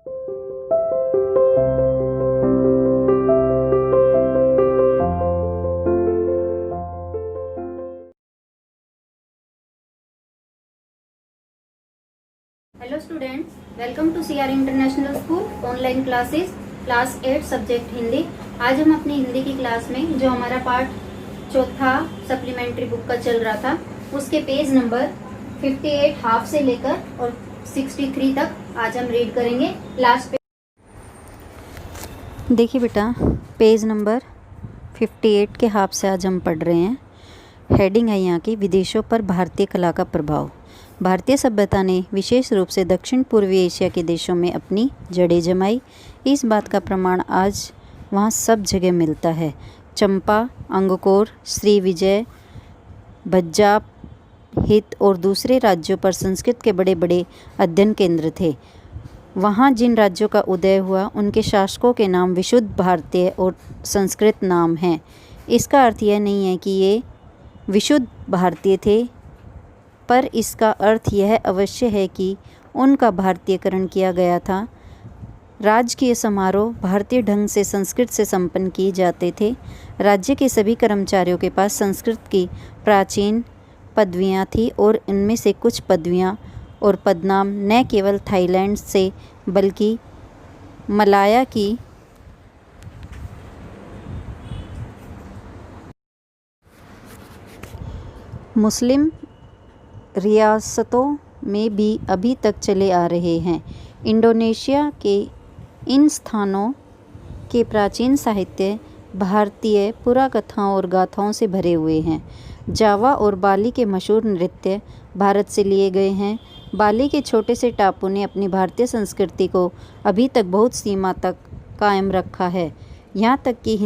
Hello students, welcome to CR international school online classes class 8 subject Hindi. आज हम अपनी हिंदी की क्लास में जो हमारा पार्ट चौथा सप्लीमेंट्री बुक का चल रहा था उसके पेज नंबर 58 हाफ से लेकर और 63 तक आज हम रीड करेंगे। लास्ट देखिए बेटा, पेज नंबर 58 के हाफ से आज हम पढ़ रहे हैं। हेडिंग है यहाँ की, विदेशों पर भारतीय कला का प्रभाव। भारतीय सभ्यता ने विशेष रूप से दक्षिण पूर्वी एशिया के देशों में अपनी जड़ें जमाई। इस बात का प्रमाण आज वहाँ सब जगह मिलता है। चंपा, अंगकोर, श्री विजय, भज्जाप, हित और दूसरे राज्यों पर संस्कृत के बड़े बड़े अध्ययन केंद्र थे। वहाँ जिन राज्यों का उदय हुआ उनके शासकों के नाम विशुद्ध भारतीय और संस्कृत नाम हैं। इसका अर्थ यह नहीं है कि ये विशुद्ध भारतीय थे, पर इसका अर्थ यह अवश्य है कि उनका भारतीयकरण किया गया था। राजकीय समारोह भारतीय ढंग से संस्कृत से संपन्न किए जाते थे। राज्य के सभी कर्मचारियों के पास संस्कृत की प्राचीन पदवियाँ थीं और इनमें से कुछ पदवियाँ और पदनाम न केवल थाईलैंड से बल्कि मलाया की मुस्लिम रियासतों में भी अभी तक चले आ रहे हैं। इंडोनेशिया के इन स्थानों के प्राचीन साहित्य भारतीय पुराकथाओं और गाथाओं से भरे हुए हैं। जावा और बाली के मशहूर नृत्य भारत से लिए गए हैं। बाली के छोटे से टापू ने अपनी भारतीय संस्कृति को अभी तक बहुत सीमा तक कायम रखा है। यहाँ तक कि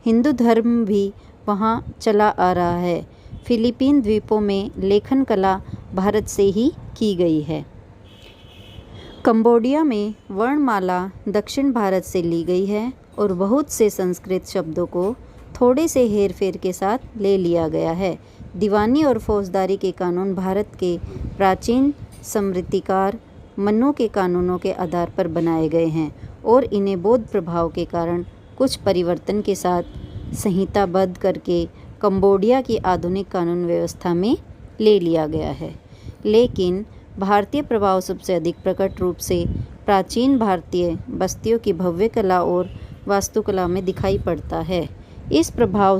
हिंदू धर्म भी वहाँ चला आ रहा है। फिलीपीन द्वीपों में लेखन कला भारत से ही की गई है। कंबोडिया में वर्णमाला दक्षिण भारत से ली गई है और बहुत से संस्कृत शब्दों को थोड़े से हेरफेर के साथ ले लिया गया है। दीवानी और फौजदारी के कानून भारत के प्राचीन स्मृतिकार मनु के कानूनों के आधार पर बनाए गए हैं और इन्हें बौद्ध प्रभाव के कारण कुछ परिवर्तन के साथ संहिताबद्ध करके कंबोडिया की आधुनिक कानून व्यवस्था में ले लिया गया है। लेकिन भारतीय प्रभाव सबसे अधिक प्रकट रूप से प्राचीन भारतीय बस्तियों की भव्य कला और वास्तुकला में दिखाई पड़ता है। इस प्रभाव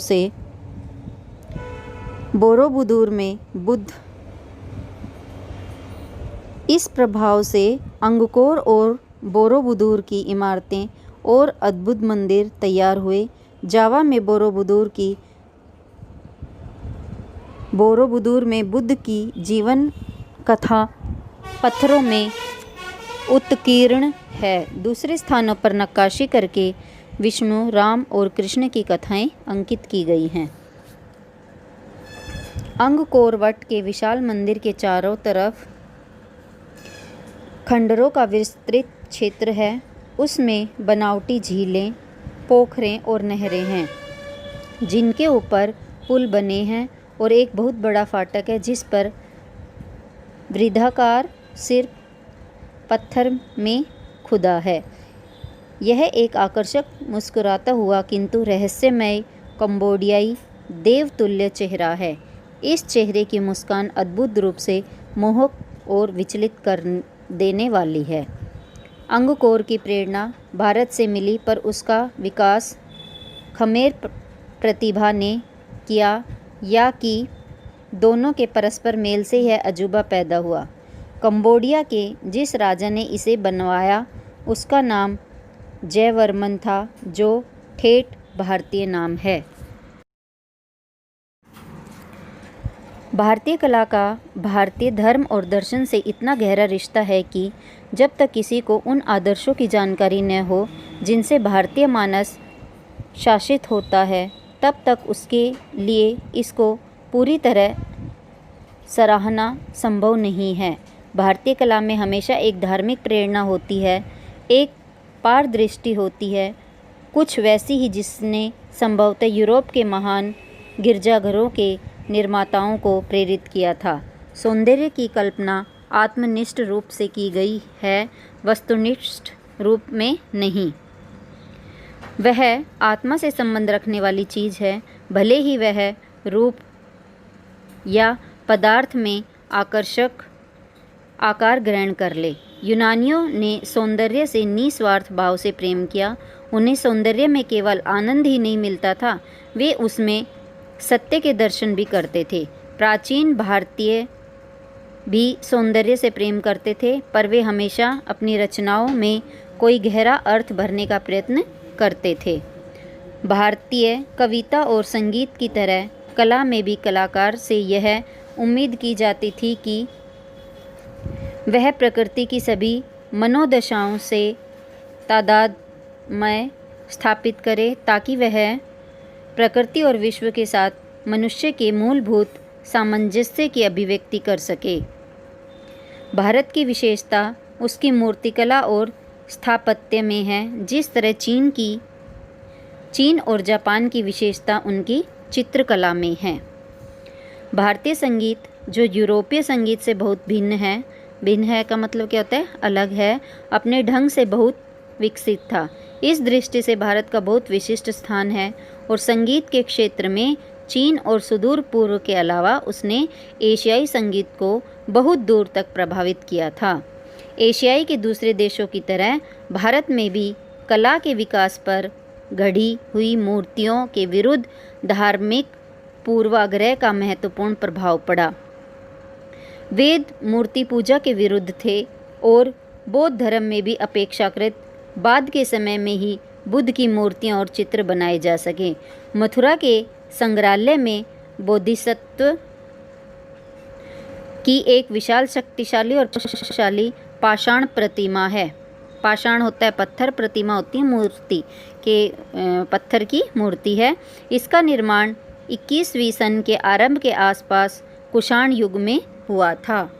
से अंगकोर और बोरोबुदूर की इमारतें और अद्भुत मंदिर तैयार हुए। जावा में बोरोबुदूर में बुद्ध की जीवन कथा पत्थरों में उत्कीर्ण है। दूसरे स्थानों पर नक्काशी करके विष्णु, राम और कृष्ण की कथाएं अंकित की गई हैं। अंगकोर वट के विशाल मंदिर के चारों तरफ खंडरों का विस्तृत क्षेत्र है। उसमें बनावटी झीलें, पोखरें और नहरें हैं जिनके ऊपर पुल बने हैं और एक बहुत बड़ा फाटक है जिस पर वृत्ताकार सिर पत्थर में खुदा है। यह एक आकर्षक मुस्कुराता हुआ किंतु रहस्यमय कंबोडियाई देवतुल्य चेहरा है। इस चेहरे की मुस्कान अद्भुत रूप से मोहक और विचलित कर देने वाली है। अंगकोर की प्रेरणा भारत से मिली, पर उसका विकास खमेर प्रतिभा ने किया या कि दोनों के परस्पर मेल से यह अजूबा पैदा हुआ। कंबोडिया के जिस राजा ने इसे बनवाया उसका नाम जयवर्मन था, जो ठेठ भारतीय नाम है। भारतीय कला का भारतीय धर्म और दर्शन से इतना गहरा रिश्ता है कि जब तक किसी को उन आदर्शों की जानकारी न हो जिनसे भारतीय मानस शासित होता है, तब तक उसके लिए इसको पूरी तरह सराहना संभव नहीं है। भारतीय कला में हमेशा एक धार्मिक प्रेरणा होती है, एक पारदृष्टि होती है, कुछ वैसी ही जिसने संभवतः यूरोप के महान गिरजाघरों के निर्माताओं को प्रेरित किया था। सौंदर्य की कल्पना आत्मनिष्ठ रूप से की गई है, वस्तुनिष्ठ रूप में नहीं। वह आत्मा से संबंध रखने वाली चीज़ है, भले ही वह रूप या पदार्थ में आकर्षक आकार ग्रहण कर ले। यूनानियों ने सौंदर्य से निस्वार्थ भाव से प्रेम किया। उन्हें सौंदर्य में केवल आनंद ही नहीं मिलता था, वे उसमें सत्य के दर्शन भी करते थे। प्राचीन भारतीय भी सौंदर्य से प्रेम करते थे, पर वे हमेशा अपनी रचनाओं में कोई गहरा अर्थ भरने का प्रयत्न करते थे। भारतीय कविता और संगीत की तरह कला में भी कलाकार से यह उम्मीद की जाती थी कि वह प्रकृति की सभी मनोदशाओं से तादात्म्य स्थापित करे, ताकि वह प्रकृति और विश्व के साथ मनुष्य के मूलभूत सामंजस्य की अभिव्यक्ति कर सके। भारत की विशेषता उसकी मूर्तिकला और स्थापत्य में है, जिस तरह चीन और जापान की विशेषता उनकी चित्रकला में है। भारतीय संगीत जो यूरोपीय संगीत से बहुत भिन्न है का मतलब क्या होता है? अलग है, अपने ढंग से बहुत विकसित था। इस दृष्टि से भारत का बहुत विशिष्ट स्थान है और संगीत के क्षेत्र में चीन और सुदूर पूर्व के अलावा उसने एशियाई संगीत को बहुत दूर तक प्रभावित किया था। एशियाई के दूसरे देशों की तरह भारत में भी कला के विकास पर गढ़ी हुई मूर्तियों के विरुद्ध धार्मिक पूर्वाग्रह का महत्वपूर्ण प्रभाव पड़ा। वेद मूर्ति पूजा के विरुद्ध थे और बौद्ध धर्म में भी अपेक्षाकृत बाद के समय में ही बुद्ध की मूर्तियां और चित्र बनाए जा सके। मथुरा के संग्रहालय में बोधिसत्व की एक विशाल शक्तिशाली और शक्तिशाली पाषाण प्रतिमा है। पाषाण होता है पत्थर, प्रतिमा होती है मूर्ति के पत्थर की मूर्ति है। इसका निर्माण 21वीं सदी के आरंभ के आसपास कुषाण युग में हुआ था।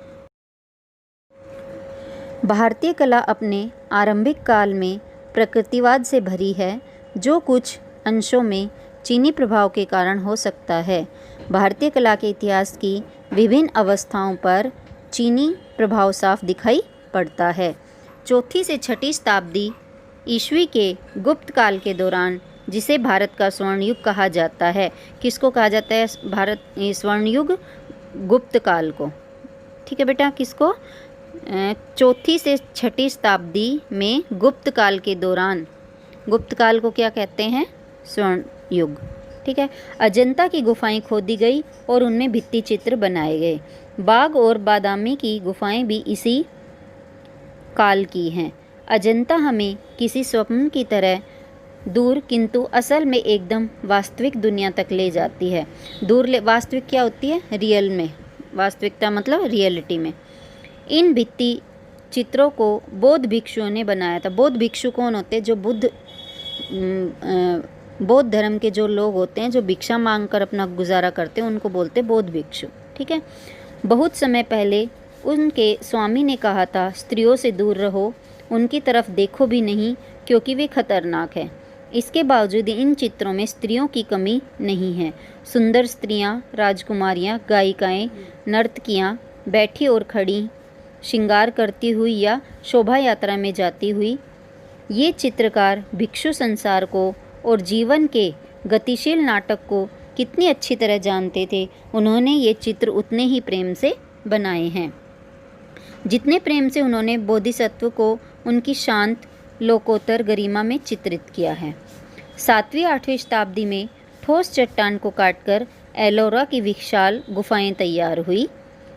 भारतीय कला अपने आरंभिक काल में प्रकृतिवाद से भरी है, जो कुछ अंशों में चीनी प्रभाव के कारण हो सकता है। भारतीय कला के इतिहास की विभिन्न अवस्थाओं पर चीनी प्रभाव साफ दिखाई पड़ता है। 4वीं से 6वीं शताब्दी ईस्वी के गुप्त काल के दौरान, जिसे भारत का स्वर्ण युग कहा जाता है। किसको कहा जाता है भारत स्वर्ण युग? गुप्त काल को। ठीक है बेटा, किसको? 4वीं से 6वीं शताब्दी में गुप्त काल के दौरान, गुप्त काल को क्या कहते हैं? स्वर्ण युग। ठीक है। अजंता की गुफाएं खोदी गई और उनमें भित्ति चित्र बनाए गए। बाग और बादामी की गुफाएं भी इसी काल की हैं। अजंता हमें किसी स्वप्न की तरह दूर किंतु असल में एकदम वास्तविक दुनिया तक ले जाती है। वास्तविक क्या होती है? रियल में। वास्तविकता मतलब रियलिटी में। इन भित्ति चित्रों को बौद्ध भिक्षुओं ने बनाया था। बौद्ध भिक्षु कौन होते हैं? जो बौद्ध धर्म के जो लोग होते हैं, जो भिक्षा मांगकर अपना गुजारा करते हैं, उनको बोलते हैं बौद्ध भिक्षु। ठीक है। बहुत समय पहले उनके स्वामी ने कहा था, स्त्रियों से दूर रहो, उनकी तरफ देखो भी नहीं, क्योंकि वे खतरनाक है। इसके बावजूद इन चित्रों में स्त्रियों की कमी नहीं है। सुंदर स्त्रियां, राजकुमारियां, गायिकाएं, नर्तकियां बैठी और खड़ी, श्रृंगार करती हुई या शोभा यात्रा में जाती हुई। ये चित्रकार भिक्षु संसार को और जीवन के गतिशील नाटक को कितनी अच्छी तरह जानते थे। उन्होंने ये चित्र उतने ही प्रेम से बनाए हैं जितने प्रेम से उन्होंने बोधिसत्व को उनकी शांत लोकोत्तर गरिमा में चित्रित किया है। 7वीं-8वीं शताब्दी में ठोस चट्टान को काटकर एलोरा की विशाल गुफाएं तैयार हुई।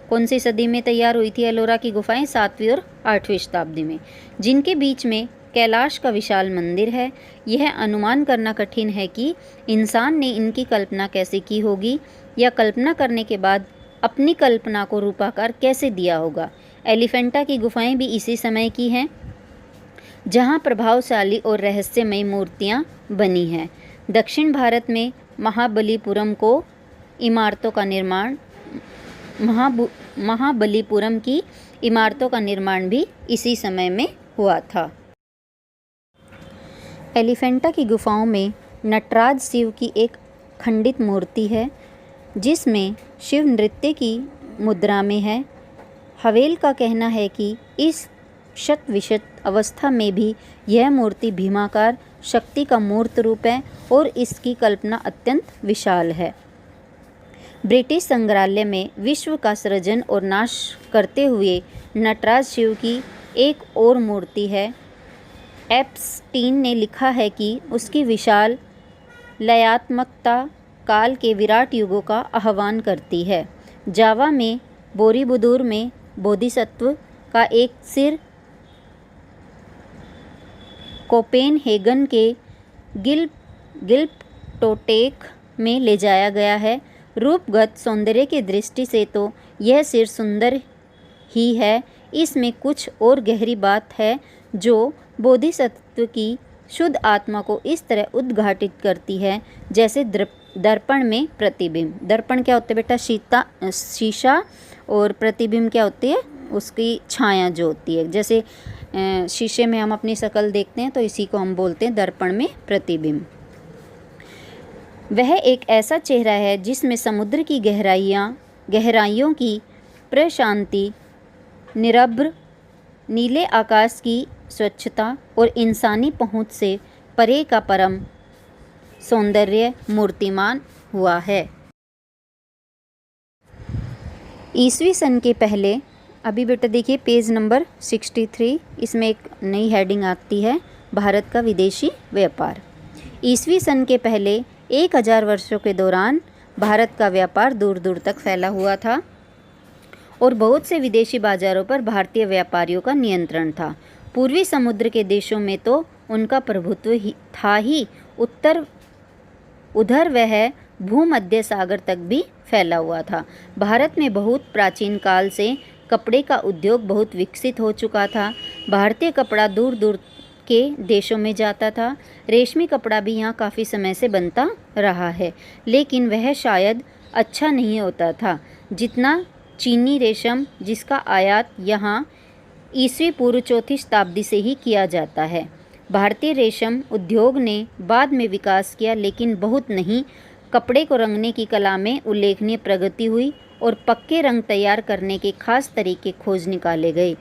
कौन सी सदी में तैयार हुई थी एलोरा की गुफाएं? 7वीं और 8वीं शताब्दी में, जिनके बीच में कैलाश का विशाल मंदिर है। यह अनुमान करना कठिन है कि इंसान ने इनकी कल्पना कैसे की होगी, या कल्पना करने के बाद अपनी कल्पना को रूपाकार कैसे दिया होगा। एलिफेंटा की गुफाएं भी इसी समय की हैं, जहां प्रभावशाली और रहस्यमयी मूर्तियां बनी हैं। दक्षिण भारत में महाबलीपुरम की इमारतों का निर्माण भी इसी समय में हुआ था। एलिफेंटा की गुफाओं में नटराज शिव की एक खंडित मूर्ति है, जिसमें शिव नृत्य की मुद्रा में है। हवेल का कहना है कि इस शत विशत अवस्था में भी यह मूर्ति भीमाकार शक्ति का मूर्त रूप है और इसकी कल्पना अत्यंत विशाल है। ब्रिटिश संग्रहालय में विश्व का सृजन और नाश करते हुए नटराज शिव की एक और मूर्ति है। एप्स्टीन ने लिखा है कि उसकी विशाल लयात्मकता काल के विराट युगों का आह्वान करती है। जावा में बोरीबुदुर में बोधिसत्व का एक सिर कोपेनहेगन के गिल्पटोटेक में ले जाया गया है। रूपगत सौंदर्य की दृष्टि से तो यह सिर सुंदर ही है, इसमें कुछ और गहरी बात है जो बोधिसत्व की शुद्ध आत्मा को इस तरह उद्घाटित करती है जैसे दर्पण में प्रतिबिंब। दर्पण क्या होता है बेटा? शीशा, और प्रतिबिंब क्या होती है? उसकी छाया जो होती है। जैसे शीशे में हम अपनी शक्ल देखते हैं तो इसी को हम बोलते हैं दर्पण में प्रतिबिंब। वह एक ऐसा चेहरा है जिसमें समुद्र की गहराइयों की प्रशांति, निरभ्र नीले आकाश की स्वच्छता और इंसानी पहुंच से परे का परम सौंदर्य मूर्तिमान हुआ है। ईसवी सन के पहले, अभी बेटा देखिए पेज नंबर 63, इसमें एक नई हेडिंग आती है, भारत का विदेशी व्यापार। ईसवी सन के पहले 1000 वर्षों के दौरान भारत का व्यापार दूर दूर तक फैला हुआ था और बहुत से विदेशी बाजारों पर भारतीय व्यापारियों का नियंत्रण था। पूर्वी समुद्र के देशों में तो उनका प्रभुत्व ही था ही, उधर वह भूमध्य सागर तक भी फैला हुआ था। भारत में बहुत प्राचीन काल से कपड़े का उद्योग बहुत विकसित हो चुका था। भारतीय कपड़ा दूर दूर के देशों में जाता था। रेशमी कपड़ा भी यहाँ काफ़ी समय से बनता रहा है, लेकिन वह शायद अच्छा नहीं होता था जितना चीनी रेशम, जिसका आयात यहाँ ईस्वी पूर्व 4वीं शताब्दी से ही किया जाता है। भारतीय रेशम उद्योग ने बाद में विकास किया, लेकिन बहुत नहीं। कपड़े को रंगने की कला में उल्लेखनीय प्रगति हुई और पक्के रंग तैयार करने के खास तरीके खोज निकाले गए।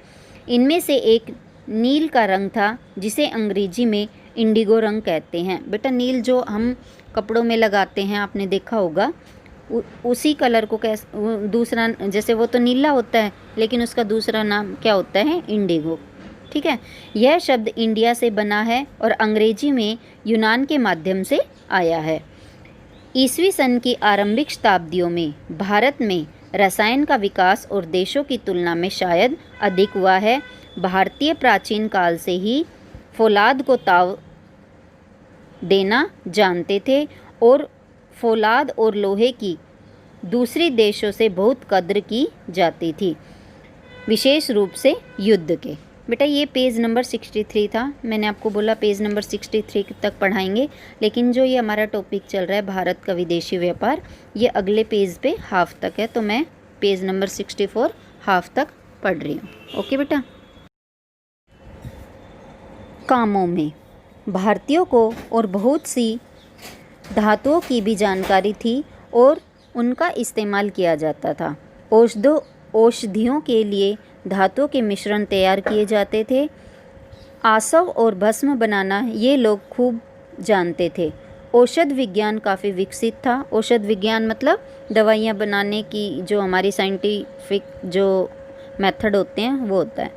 इनमें से एक नील का रंग था, जिसे अंग्रेजी में इंडिगो रंग कहते हैं। बेटा नील जो हम कपड़ों में लगाते हैं, आपने देखा होगा, उसी कलर को दूसरा, जैसे वो तो नीला होता है लेकिन उसका दूसरा नाम क्या होता है? इंडिगो। ठीक है, यह शब्द इंडिया से बना है और अंग्रेजी में यूनान के माध्यम से आया है। ईसवी सन की आरंभिक शताब्दियों में भारत में रसायन का विकास और देशों की तुलना में शायद अधिक हुआ है। भारतीय प्राचीन काल से ही फौलाद को ताव देना जानते थे और फौलाद और लोहे की दूसरी देशों से बहुत कद्र की जाती थी, विशेष रूप से युद्ध के। बेटा ये पेज नंबर 63 था, मैंने आपको बोला पेज नंबर 63 तक पढ़ाएंगे, लेकिन जो ये हमारा टॉपिक चल रहा है भारत का विदेशी व्यापार, ये अगले पेज पे हाफ तक है, तो मैं पेज नंबर 64 हाफ तक पढ़ रही हूँ। ओके बेटा। कामों में भारतीयों को और बहुत सी धातुओं की भी जानकारी थी और उनका इस्तेमाल किया जाता था। औषधियों के लिए धातुओं के मिश्रण तैयार किए जाते थे। आसव और भस्म बनाना ये लोग खूब जानते थे। औषध विज्ञान काफ़ी विकसित था। औषध विज्ञान मतलब दवाइयाँ बनाने की जो हमारी साइंटिफिक जो मेथड होते हैं वो होता है।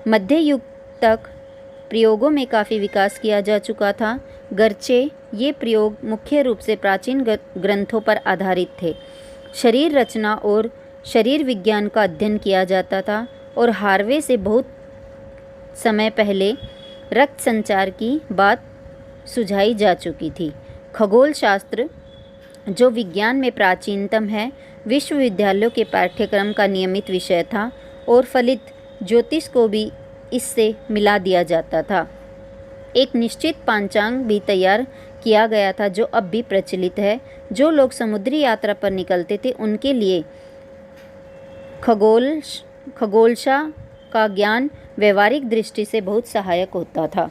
मध्य युग तक प्रयोगों में काफ़ी विकास किया जा चुका था, गरचे ये प्रयोग मुख्य रूप से प्राचीन ग्रंथों पर आधारित थे। शरीर रचना और शरीर विज्ञान का अध्ययन किया जाता था और हार्वे से बहुत समय पहले रक्त संचार की बात सुझाई जा चुकी थी। खगोल शास्त्र जो विज्ञान में प्राचीनतम है, विश्वविद्यालयों के पाठ्यक्रम का नियमित विषय था और फलित ज्योतिष को भी इससे मिला दिया जाता था। एक निश्चित पांचांग भी तैयार किया गया था जो अब भी प्रचलित है। जो लोग समुद्री यात्रा पर निकलते थे उनके लिए खगोलशा का ज्ञान व्यवहारिक दृष्टि से बहुत सहायक होता था।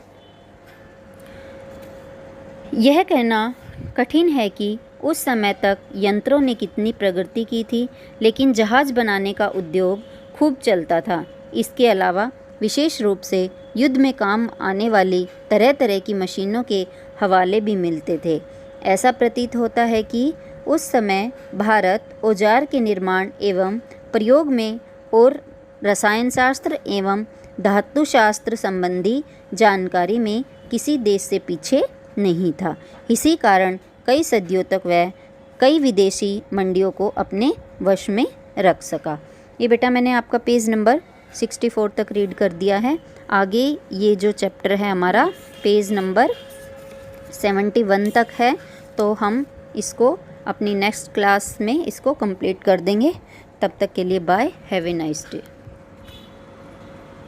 यह कहना कठिन है कि उस समय तक यंत्रों ने कितनी प्रगति की थी, लेकिन जहाज बनाने का उद्योग खूब चलता था। इसके अलावा विशेष रूप से युद्ध में काम आने वाली तरह तरह की मशीनों के हवाले भी मिलते थे। ऐसा प्रतीत होता है कि उस समय भारत औजार के निर्माण एवं प्रयोग में और रसायन शास्त्र एवं धातु शास्त्र संबंधी जानकारी में किसी देश से पीछे नहीं था। इसी कारण कई सदियों तक वह कई विदेशी मंडियों को अपने वश में रख सका। ये बेटा मैंने आपका पेज नंबर 64 तक रीड कर दिया है। आगे ये जो चैप्टर है हमारा पेज नंबर 71 तक है, तो हम इसको अपनी नेक्स्ट क्लास में इसको कंप्लीट कर देंगे। तब तक के लिए bye, have a nice day.